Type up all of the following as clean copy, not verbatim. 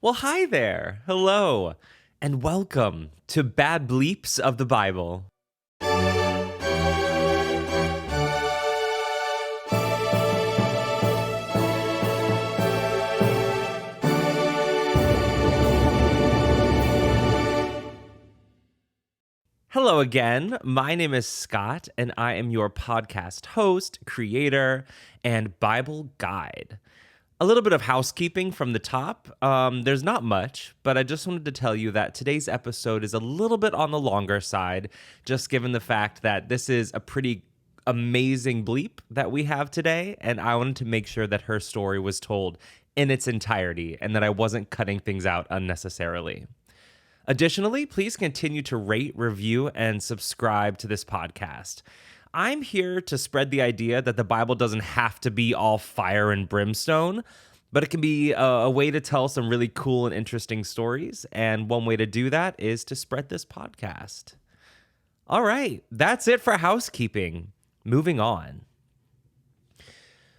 Well, hi there. Hello. And welcome to Bad Bleeps of the Bible. Hello again. My name is Scott, and I am your podcast host, creator, and Bible guide. A little bit of housekeeping from the top. There's not much, but I just wanted to tell you that today's episode is a little bit on the longer side, just given the fact that this is a pretty amazing bleep that we have today, and I wanted to make sure that her story was told in its entirety and that I wasn't cutting things out unnecessarily. Additionally, please continue to rate, review, and subscribe to this podcast. I'm here to spread the idea that the Bible doesn't have to be all fire and brimstone, but it can be a way to tell some really cool and interesting stories. And one way to do that is to spread this podcast. All right, that's it for housekeeping. Moving on.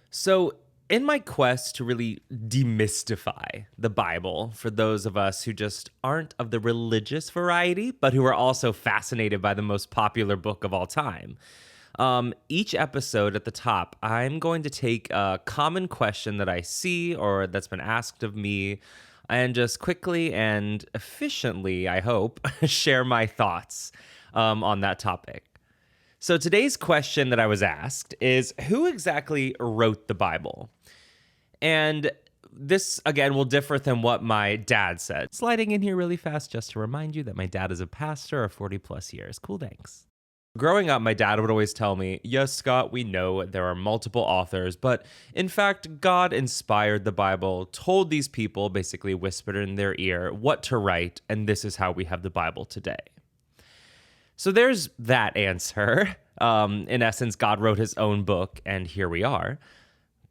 So, in my quest to really demystify the Bible for those of us who just aren't of the religious variety, but who are also fascinated by the most popular book of all time, each episode at the top, I'm going to take a common question that I see or that's been asked of me and just quickly and efficiently, I hope, share my thoughts on that topic. So today's question that I was asked is, who exactly wrote the Bible? And this, again, will differ than what my dad said. Sliding in here really fast just to remind you that my dad is a pastor of 40 plus years. Cool, thanks. Growing up, my dad would always tell me, yes, Scott, we know there are multiple authors, but in fact, God inspired the Bible, told these people, basically whispered in their ear, what to write, and this is how we have the Bible today. So there's that answer. In essence, God wrote his own book, and here we are.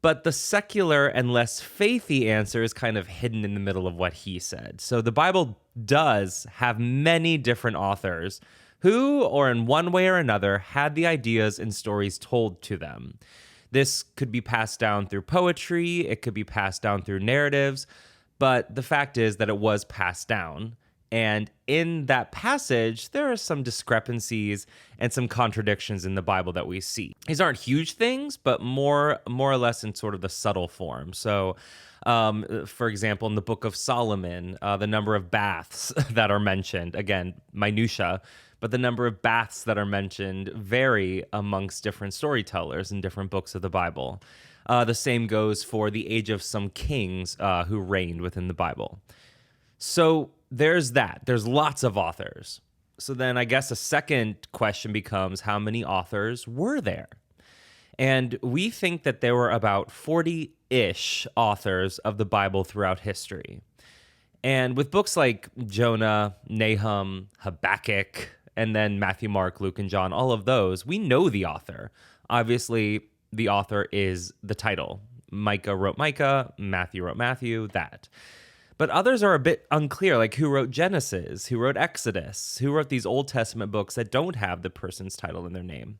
But the secular and less faithy answer is kind of hidden in the middle of what he said. So the Bible does have many different authors who, or in one way or another, had the ideas and stories told to them. This could be passed down through poetry, it could be passed down through narratives, but the fact is that it was passed down. And in that passage, there are some discrepancies and some contradictions in the Bible that we see. These aren't huge things, but more or less in sort of the subtle form. So, for example, in the Book of Solomon, the number of baths that are mentioned, again, minutia, but the number of baths that are mentioned vary amongst different storytellers in different books of the Bible. The same goes for the age of some kings who reigned within the Bible. So there's that. There's lots of authors. So then I guess a second question becomes, how many authors were there? And we think that there were about 40-ish authors of the Bible throughout history. And with books like Jonah, Nahum, Habakkuk, and then Matthew, Mark, Luke, and John, all of those, we know the author. Obviously, the author is the title. Micah wrote Micah, Matthew wrote Matthew, that. But others are a bit unclear, like who wrote Genesis, who wrote Exodus, who wrote these Old Testament books that don't have the person's title in their name.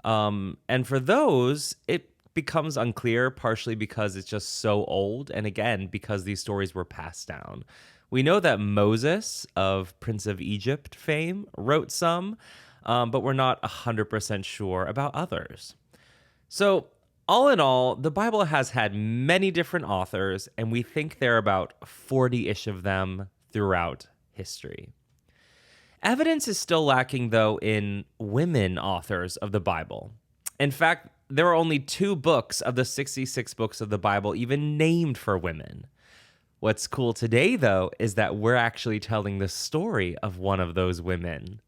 And for those, it becomes unclear, partially because it's just so old, and again, because these stories were passed down. We know that Moses, of Prince of Egypt fame, wrote some, but we're not 100% sure about others. So, all in all, the Bible has had many different authors, and we think there are about 40-ish of them throughout history. Evidence is still lacking, though, in women authors of the Bible. In fact, there are only 2 books of the 66 books of the Bible even named for women. What's cool today, though, is that we're actually telling the story of one of those women.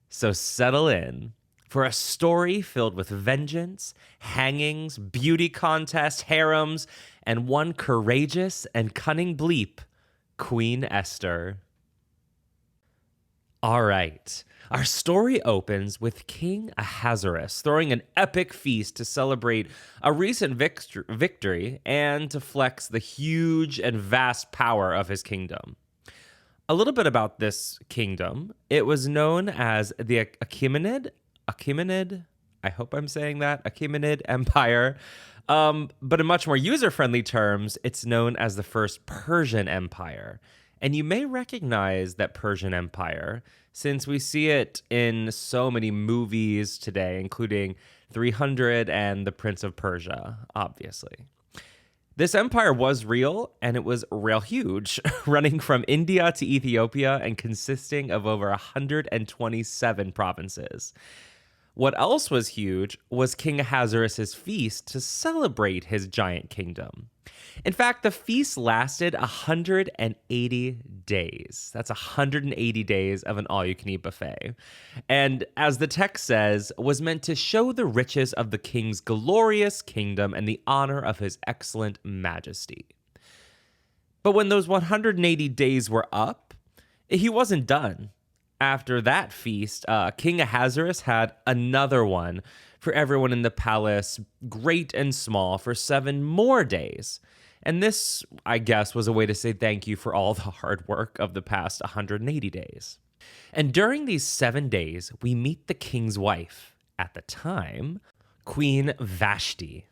So settle in for a story filled with vengeance, hangings, beauty contests, harems, and one courageous and cunning bleep, Queen Esther. All right. Our story opens with King Ahasuerus throwing an epic feast to celebrate a recent victory and to flex the huge and vast power of his kingdom. A little bit about this kingdom. It was known as the Achaemenid I hope I'm saying that, Achaemenid Empire. But in much more user-friendly terms, it's known as the First Persian Empire. And you may recognize that Persian Empire since we see it in so many movies today, including 300 and The Prince of Persia, obviously. This empire was real, and it was real huge, running from India to Ethiopia and consisting of over 127 provinces. What else was huge was King Ahasuerus' feast to celebrate his giant kingdom. In fact, the feast lasted 180 days. That's 180 days of an all-you-can-eat buffet. And as the text says, was meant to show the riches of the king's glorious kingdom and the honor of his excellent majesty. But when those 180 days were up, he wasn't done. After that feast, King Ahasuerus had another one for everyone in the palace, great and small, for 7 more days. And this, I guess, was a way to say thank you for all the hard work of the past 180 days. And during these 7 days, we meet the king's wife, at the time, Queen Vashti.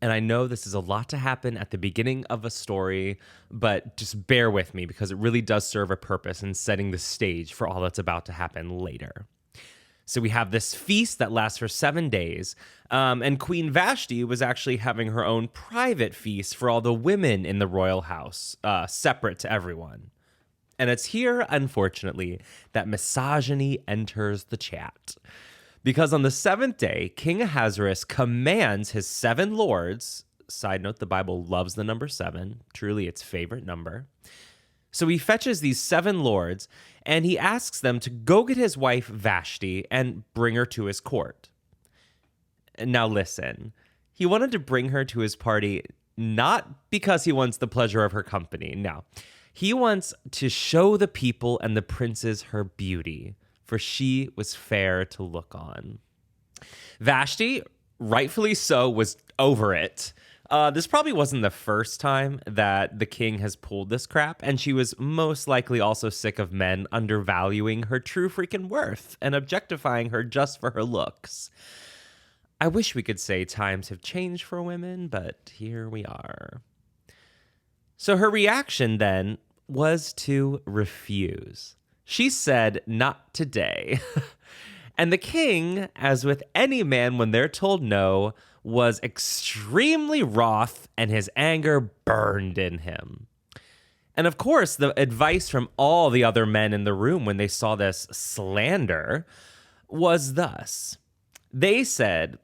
And I know this is a lot to happen at the beginning of a story, but just bear with me because it really does serve a purpose in setting the stage for all that's about to happen later. So we have this feast that lasts for 7 days, and Queen Vashti was actually having her own private feast for all the women in the royal house, separate to everyone. And it's here, unfortunately, that misogyny enters the chat. Because on the 7th day, King Ahasuerus commands his 7 lords, side note, the Bible loves the number 7, truly its favorite number. So he fetches these 7 lords, and he asks them to go get his wife Vashti and bring her to his court. Now listen, he wanted to bring her to his party not because he wants the pleasure of her company, no. He wants to show the people and the princes her beauty, for she was fair to look on. Vashti, rightfully so, was over it. This probably wasn't the first time that the king has pulled this crap, and she was most likely also sick of men undervaluing her true freaking worth and objectifying her just for her looks. I wish we could say times have changed for women, but here we are. So her reaction then was to refuse. She said, "Not today." And the king, as with any man when they're told no, was extremely wroth, and his anger burned in him. And of course, the advice from all the other men in the room when they saw this slander was thus. They said,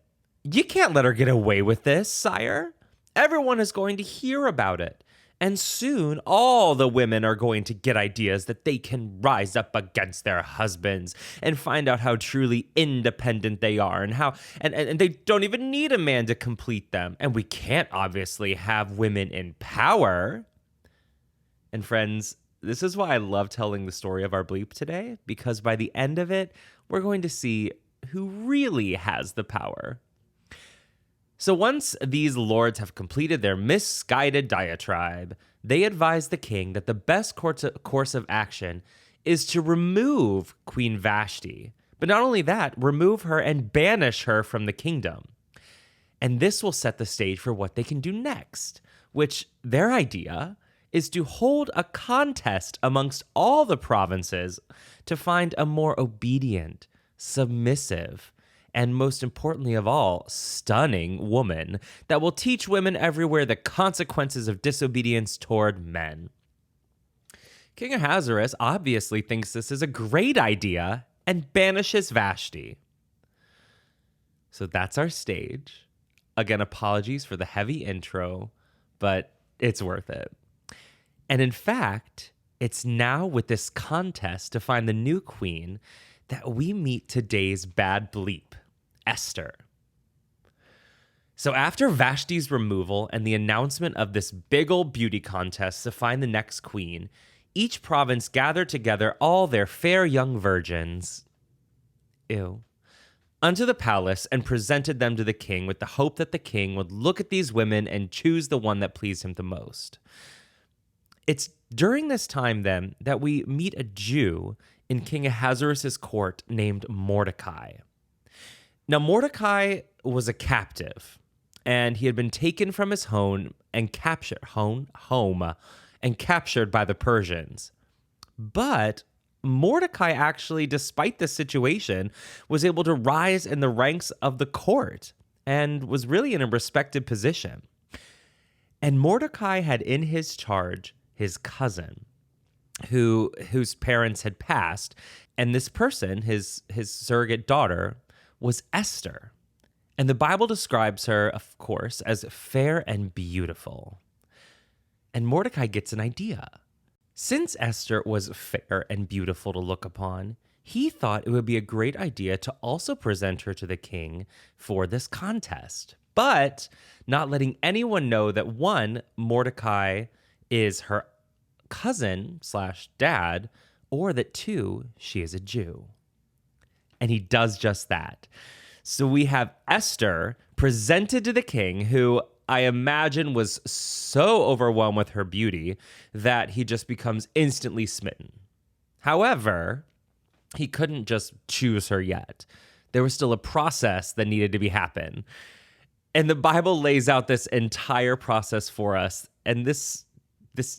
"You can't let her get away with this, sire. Everyone is going to hear about it. And soon all the women are going to get ideas that they can rise up against their husbands and find out how truly independent they are and how and they don't even need a man to complete them. And we can't obviously have women in power." And friends, this is why I love telling the story of our bleep today, because by the end of it, we're going to see who really has the power. So once these lords have completed their misguided diatribe, they advise the king that the best course of action is to remove Queen Vashti. But not only that, remove her and banish her from the kingdom. And this will set the stage for what they can do next, which their idea is to hold a contest amongst all the provinces to find a more obedient, submissive, and most importantly of all, stunning woman that will teach women everywhere the consequences of disobedience toward men. King Ahasuerus obviously thinks this is a great idea and banishes Vashti. So that's our stage. Again, apologies for the heavy intro, but it's worth it. And in fact, it's now with this contest to find the new queen that we meet today's bad bleep, Esther. So after Vashti's removal and the announcement of this big old beauty contest to find the next queen, each province gathered together all their fair young virgins, unto the palace and presented them to the king with the hope that the king would look at these women and choose the one that pleased him the most. It's during this time then that we meet a Jew in King Ahasuerus' court named Mordecai. Now, Mordecai was a captive, and he had been taken from his home and captured by the Persians. But Mordecai actually, despite this situation, was able to rise in the ranks of the court and was really in a respected position. And Mordecai had in his charge his cousin, whose parents had passed, and this person, his surrogate daughter, was Esther. And the Bible describes her, of course, as fair and beautiful. And Mordecai gets an idea. Since Esther was fair and beautiful to look upon, he thought it would be a great idea to also present her to the king for this contest, but not letting anyone know that one, Mordecai is her cousin/dad, or that two, she is a Jew. And he does just that. So we have Esther presented to the king, who I imagine was so overwhelmed with her beauty that he just becomes instantly smitten. However, he couldn't just choose her yet. There was still a process that needed to be happen. And the Bible lays out this entire process for us. And this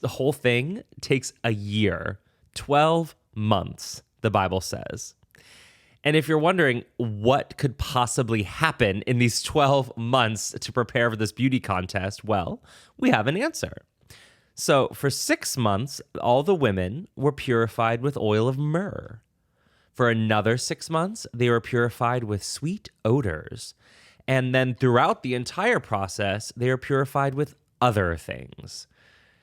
whole thing takes a year, 12 months, the Bible says. And if you're wondering what could possibly happen in these 12 months to prepare for this beauty contest, well, we have an answer. So for 6 months, all the women were purified with oil of myrrh. For another 6 months, they were purified with sweet odors. And then throughout the entire process, they are purified with other things.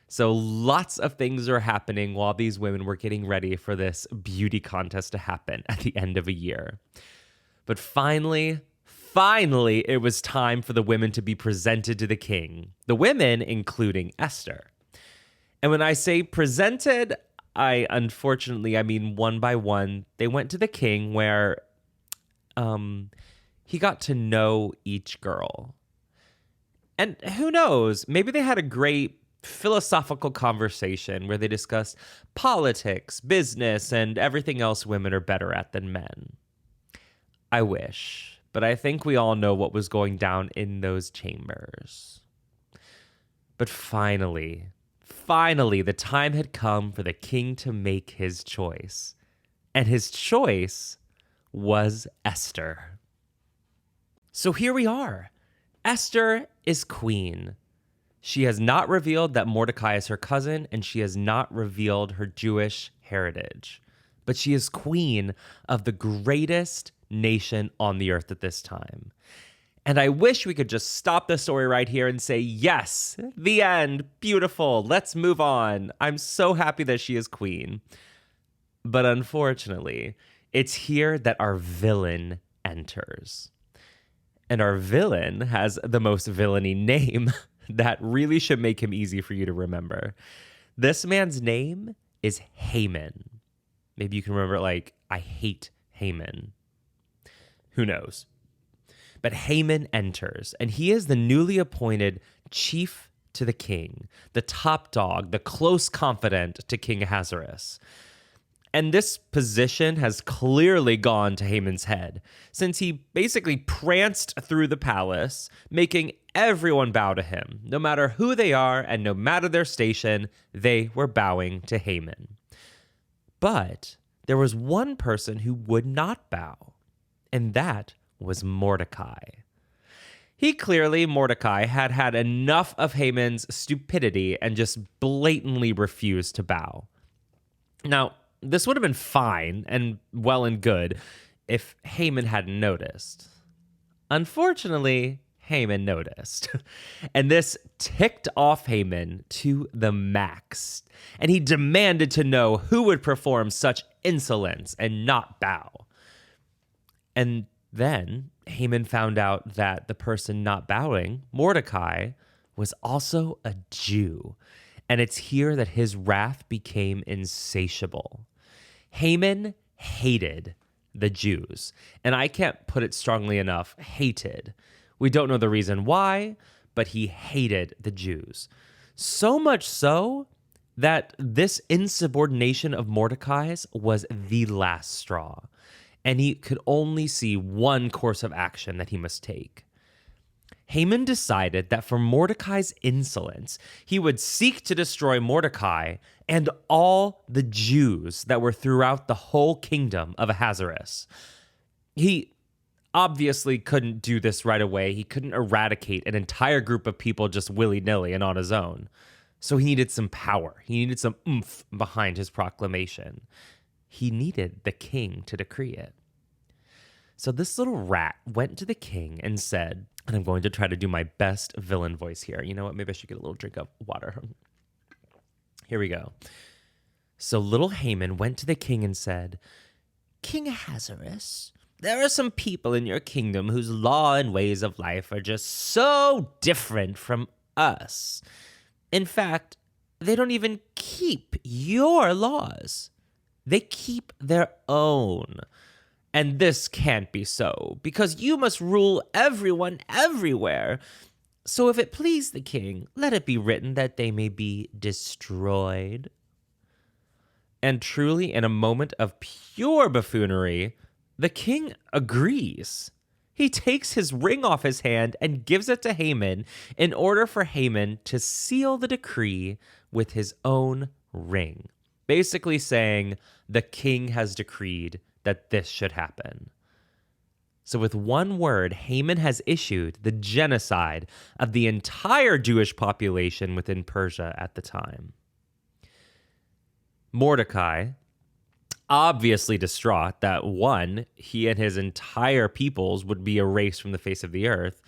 So lots of things are happening while these women were getting ready for this beauty contest to happen at the end of a year. But finally, it was time for the women to be presented to the king. The women, including Esther. And when I say presented, I mean one by one. They went to the king where he got to know each girl. And who knows, maybe they had a great philosophical conversation where they discussed politics, business, and everything else women are better at than men. I wish, but I think we all know what was going down in those chambers. But finally, the time had come for the king to make his choice. And his choice was Esther. So here we are. Esther is queen. She has not revealed that Mordecai is her cousin, and she has not revealed her Jewish heritage. But she is queen of the greatest nation on the earth at this time. And I wish we could just stop the story right here and say, yes, the end, beautiful, let's move on. I'm so happy that she is queen. But unfortunately, it's here that our villain enters. And our villain has the most villainy name that really should make him easy for you to remember. This man's name is Haman. Maybe you can remember it like, I hate Haman. Who knows? But Haman enters, and he is the newly appointed chief to the king, the top dog, the close confidant to King Ahasuerus. And this position has clearly gone to Haman's head, since he basically pranced through the palace, making everyone bow to him. No matter who they are and no matter their station, they were bowing to Haman. But there was one person who would not bow, and that was Mordecai. Mordecai had had enough of Haman's stupidity and just blatantly refused to bow. Now, this would have been fine and well and good if Haman hadn't noticed. Unfortunately, Haman noticed. And this ticked off Haman to the max. And he demanded to know who would perform such insolence and not bow. And then Haman found out that the person not bowing, Mordecai, was also a Jew. And it's here that his wrath became insatiable. Haman hated the Jews. And I can't put it strongly enough, hated. We don't know the reason why, but he hated the Jews. So much so that this insubordination of Mordecai's was the last straw. and he could only see one course of action that he must take. Haman decided that for Mordecai's insolence, he would seek to destroy Mordecai and all the Jews that were throughout the whole kingdom of Ahasuerus. He obviously couldn't do this right away. He couldn't eradicate an entire group of people just willy-nilly and on his own. So he needed some power. He needed some oomph behind his proclamation. He needed the king to decree it. So this little rat went to the king and said, and I'm going to try to do my best villain voice here. You know what? Maybe I should get a little drink of water. Here we go. So little Haman went to the king and said, King Ahasuerus, there are some people in your kingdom whose law and ways of life are just so different from us. In fact, they don't even keep your laws. They keep their own. And this can't be so, because you must rule everyone everywhere. So if it please the king, let it be written that they may be destroyed. And truly, in a moment of pure buffoonery, the king agrees. He takes his ring off his hand and gives it to Haman in order for Haman to seal the decree with his own ring. Basically saying, the king has decreed that this should happen. So with one word, Haman has issued the genocide of the entire Jewish population within Persia at the time. Mordecai, obviously distraught that one, he and his entire peoples would be erased from the face of the earth,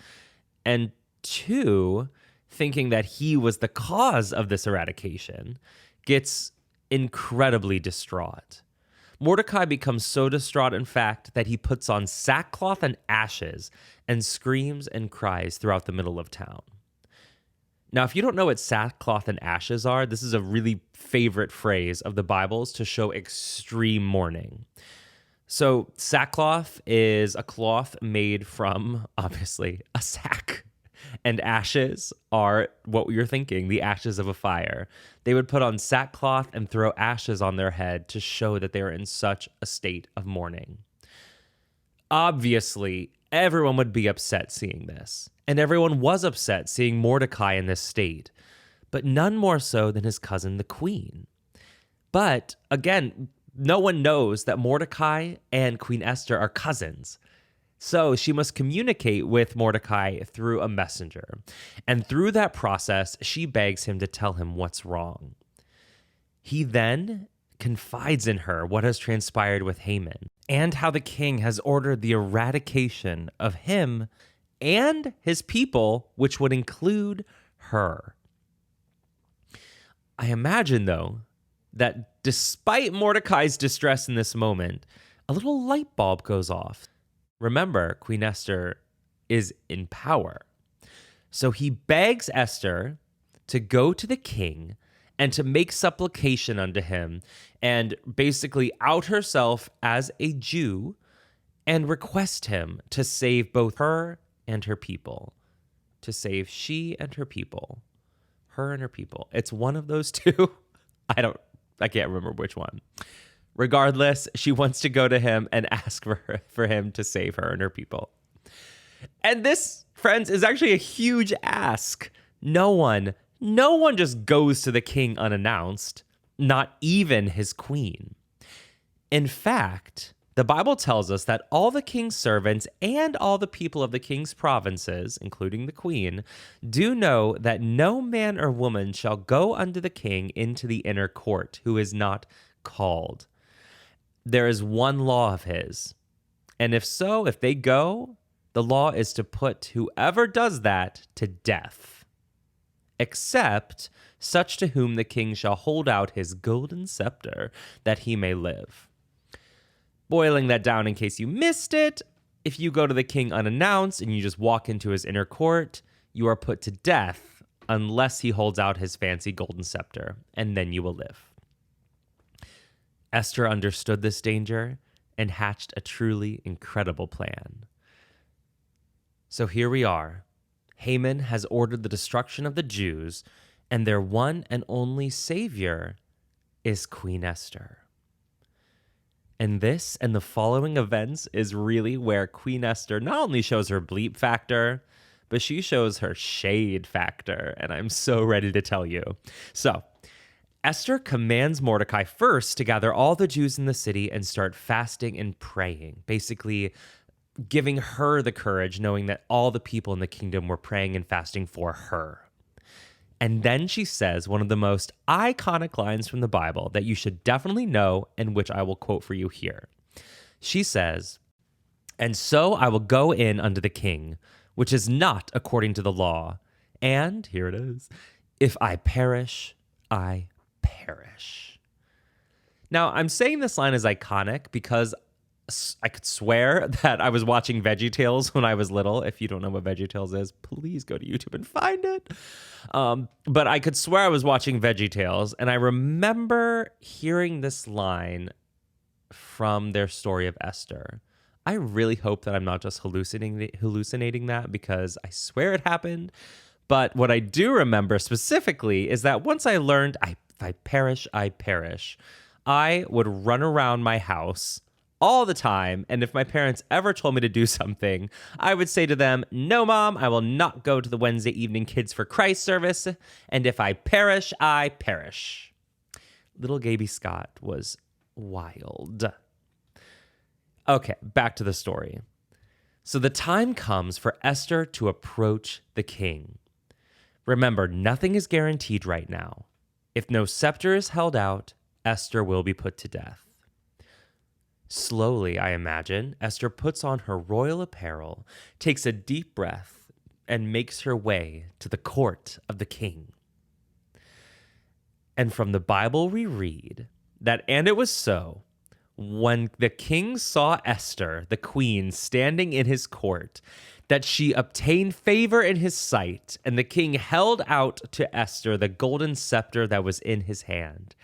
and two, thinking that he was the cause of this eradication, gets incredibly distraught. Mordecai becomes so distraught, in fact, that he puts on sackcloth and ashes and screams and cries throughout the middle of town. Now, if you don't know what sackcloth and ashes are, this is a really favorite phrase of the Bible's to show extreme mourning. So sackcloth is a cloth made from, obviously, a sack. And ashes are what you're thinking, the ashes of a fire. They would put on sackcloth and throw ashes on their head to show that they were in such a state of mourning. Obviously, everyone would be upset seeing this. And everyone was upset seeing Mordecai in this state, but none more so than his cousin, the queen. But again, no one knows that Mordecai and Queen Esther are cousins. So she must communicate with Mordecai through a messenger. And through that process, she begs him to tell him what's wrong. He then confides in her what has transpired with Haman and how the king has ordered the eradication of him and his people, which would include her. I imagine, though, that despite Mordecai's distress in this moment, a little light bulb goes off. Remember, Queen Esther is in power. So he begs Esther to go to the king and to make supplication unto him and basically out herself as a Jew and request him to save both her and her people, to save she and her people, her and her people. It's one of those two. I can't remember which one. Regardless, she wants to go to him and ask for him to save her and her people. And this, friends, is actually a huge ask. No one just goes to the king unannounced, not even his queen. In fact, the Bible tells us that all the king's servants and all the people of the king's provinces, including the queen, do know that no man or woman shall go unto the king into the inner court who is not called. There is one law of his. And if they go, the law is to put whoever does that to death, except such to whom the king shall hold out his golden scepter that he may live. Boiling that down in case you missed it, if you go to the king unannounced and you just walk into his inner court, you are put to death unless he holds out his fancy golden scepter, and then you will live. Esther understood this danger and hatched a truly incredible plan. So here we are. Haman has ordered the destruction of the Jews, and their one and only savior is Queen Esther. And this and the following events is really where Queen Esther not only shows her bleep factor, but she shows her shade factor. And I'm so ready to tell you. So, Esther commands Mordecai first to gather all the Jews in the city and start fasting and praying, basically giving her the courage, knowing that all the people in the kingdom were praying and fasting for her. And then she says one of the most iconic lines from the Bible that you should definitely know, and which I will quote for you here. She says, "And so I will go in unto the king, which is not according to the law. And," here it is, "if I perish, I perish." Now, I'm saying this line is iconic because I could swear that I was watching VeggieTales when I was little. If you don't know what VeggieTales is, please go to YouTube and find it. But I could swear I was watching VeggieTales, and I remember hearing this line from their story of Esther. I really hope that I'm not just hallucinating that, because I swear it happened. But what I do remember specifically is that once I learned, if I perish, I perish, I would run around my house all the time. And if my parents ever told me to do something, I would say to them, "No, Mom, I will not go to the Wednesday evening Kids for Christ service. And if I perish, I perish." Little Gaby Scott was wild. Okay, back to the story. So the time comes for Esther to approach the king. Remember, nothing is guaranteed right now. If no scepter is held out, Esther will be put to death. Slowly, I imagine, Esther puts on her royal apparel, takes a deep breath, and makes her way to the court of the king. And from the Bible we read that, "And it was so, when the king saw Esther, the queen, standing in his court, that she obtained favor in his sight, and the king held out to Esther the golden scepter that was in his hand.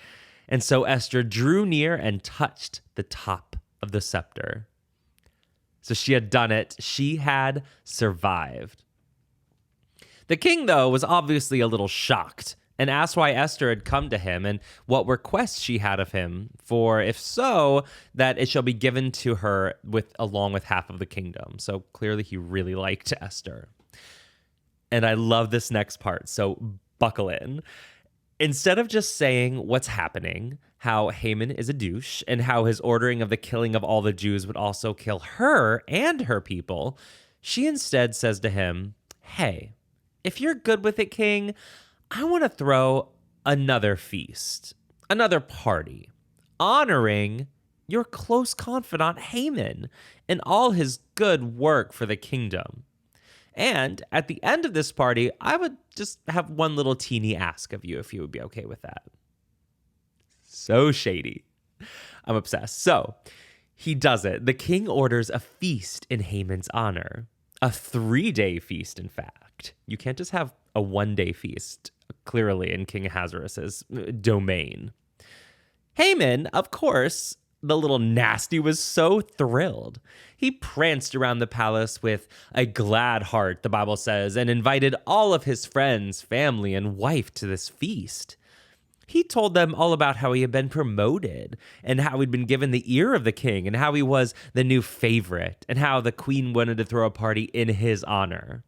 And so Esther drew near and touched the top of the scepter." So she had done it. She had survived. The king, though, was obviously a little shocked and asked why Esther had come to him and what requests she had of him, for if so, that it shall be given to her along with half of the kingdom. So clearly he really liked Esther. And I love this next part, so buckle in. Instead of just saying what's happening, how Haman is a douche, and how his ordering of the killing of all the Jews would also kill her and her people, she instead says to him, "Hey, if you're good with it, king, I want to throw another feast, another party, honoring your close confidant Haman and all his good work for the kingdom. And at the end of this party, I would just have one little teeny ask of you, if you would be okay with that." So shady. I'm obsessed. So he does it. The king orders a feast in Haman's honor, a 3-day feast, in fact. You can't just have a 1-day feast, clearly in King Ahasuerus' domain. Haman, of course, the little nasty, was so thrilled. He pranced around the palace with a glad heart, the Bible says, and invited all of his friends, family, and wife to this feast. He told them all about how he had been promoted and how he'd been given the ear of the king and how he was the new favorite and how the queen wanted to throw a party in his honor.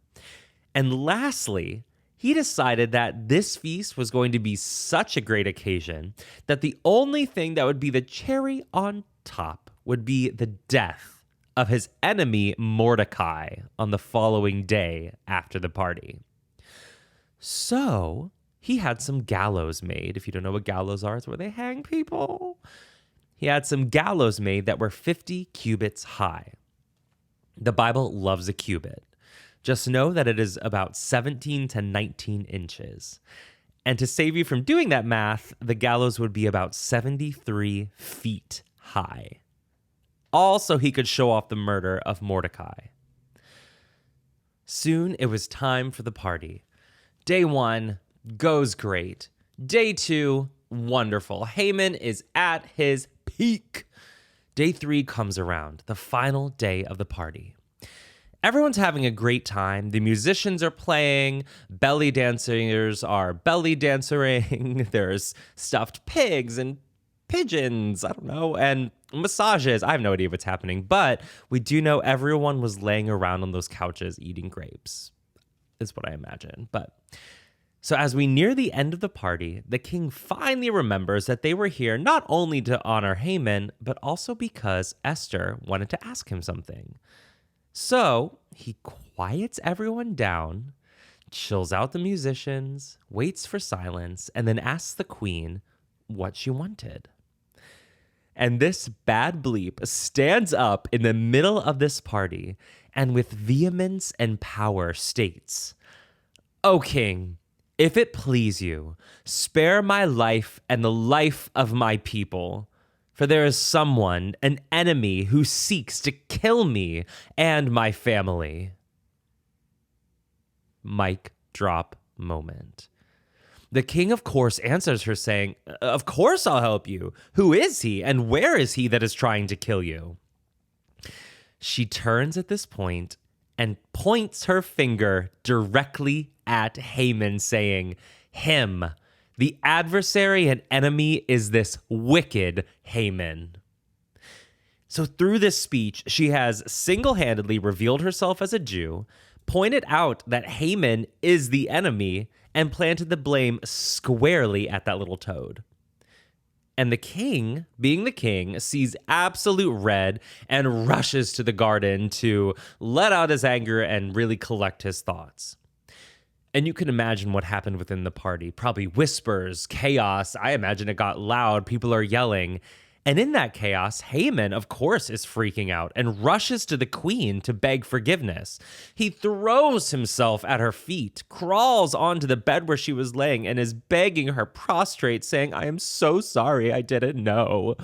And lastly, he decided that this feast was going to be such a great occasion that the only thing that would be the cherry on top would be the death of his enemy Mordecai on the following day after the party. So he had some gallows made. If you don't know what gallows are, it's where they hang people. He had some gallows made that were 50 cubits high. The Bible loves a cubit. Just know that it is about 17 to 19 inches. And to save you from doing that math, the gallows would be about 73 feet high. All so he could show off the murder of Mordecai. Soon it was time for the party. Day 1 goes great. Day 2, wonderful. Haman is at his peak. Day 3 comes around, the final day of the party. Everyone's having a great time. The musicians are playing. Belly dancers are belly dancing. There's stuffed pigs and pigeons, I don't know, and massages. I have no idea what's happening, but we do know everyone was laying around on those couches eating grapes, is what I imagine. But so as we near the end of the party, the king finally remembers that they were here not only to honor Haman, but also because Esther wanted to ask him something. So he quiets everyone down, chills out the musicians, waits for silence, and then asks the queen what she wanted. And this bad bleep stands up in the middle of this party and with vehemence and power states, "O king, if it please you, spare my life and the life of my people, for there is someone, an enemy, who seeks to kill me and my family." Mic drop moment. The king, of course, answers her saying, "Of course I'll help you. Who is he, and where is he that is trying to kill you?" She turns at this point and points her finger directly at Haman, saying, "Him, the adversary and enemy, is this wicked Haman." So through this speech, she has single-handedly revealed herself as a Jew, pointed out that Haman is the enemy, and planted the blame squarely at that little toad. And the king, being the king, sees absolute red and rushes to the garden to let out his anger and really collect his thoughts. And you can imagine what happened within the party. Probably whispers, chaos. I imagine it got loud. People are yelling. And in that chaos, Haman, of course, is freaking out and rushes to the queen to beg forgiveness. He throws himself at her feet, crawls onto the bed where she was laying, and is begging her prostrate, saying, "I am so sorry, I didn't know."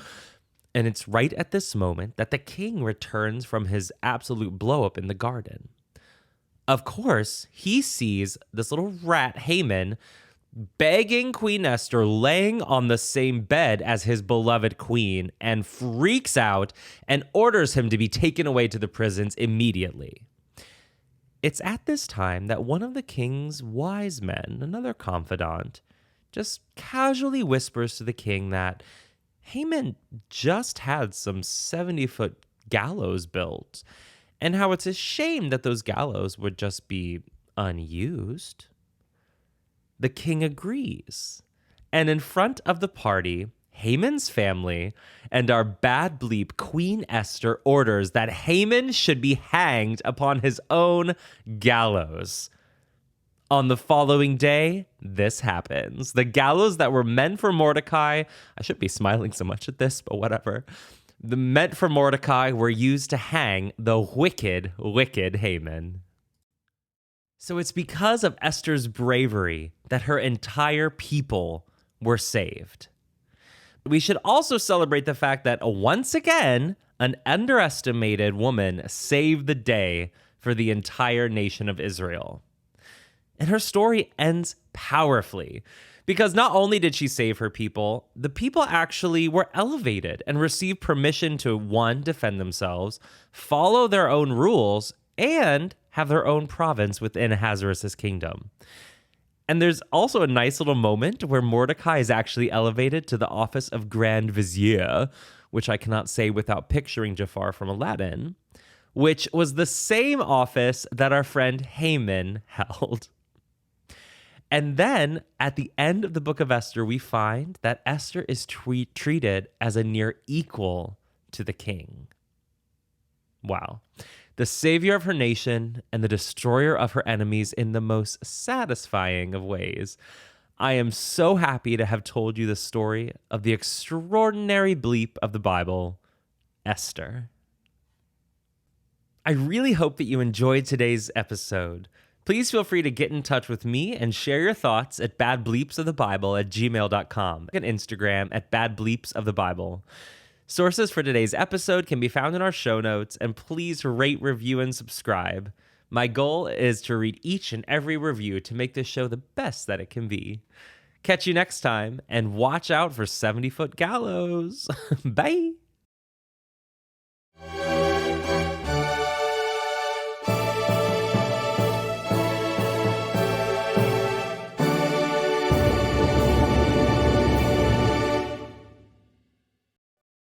And it's right at this moment that the king returns from his absolute blow-up in the garden. Of course, he sees this little rat, Haman, begging Queen Esther, laying on the same bed as his beloved queen, and freaks out and orders him to be taken away to the prisons immediately. It's at this time that one of the king's wise men, another confidant, just casually whispers to the king that Haman just had some 70-foot gallows built, and how it's a shame that those gallows would just be unused. The king agrees, and in front of the party, Haman's family and our bad bleep Queen Esther orders that Haman should be hanged upon his own gallows. On the following day, this happens. The gallows that were meant for Mordecai, I shouldn't be smiling so much at this, but whatever. The meant for Mordecai were used to hang the wicked, wicked Haman. So it's because of Esther's bravery that her entire people were saved. We should also celebrate the fact that once again, an underestimated woman saved the day for the entire nation of Israel. And her story ends powerfully because not only did she save her people, the people actually were elevated and received permission to, one, defend themselves, follow their own rules, and have their own province within Ahasuerus' kingdom. And there's also a nice little moment where Mordecai is actually elevated to the office of Grand Vizier, which I cannot say without picturing Jafar from Aladdin, which was the same office that our friend Haman held. And then at the end of the book of Esther, we find that Esther is treated as a near equal to the king. Wow. The savior of her nation and the destroyer of her enemies in the most satisfying of ways. I am so happy to have told you the story of the extraordinary bleep of the Bible, Esther. I really hope that you enjoyed today's episode. Please feel free to get in touch with me and share your thoughts at badbleepsofthebible@gmail.com and Instagram at badbleepsofthebible. Sources for today's episode can be found in our show notes, and please rate, review, and subscribe. My goal is to read each and every review to make this show the best that it can be. Catch you next time, and watch out for 70-foot gallows. Bye!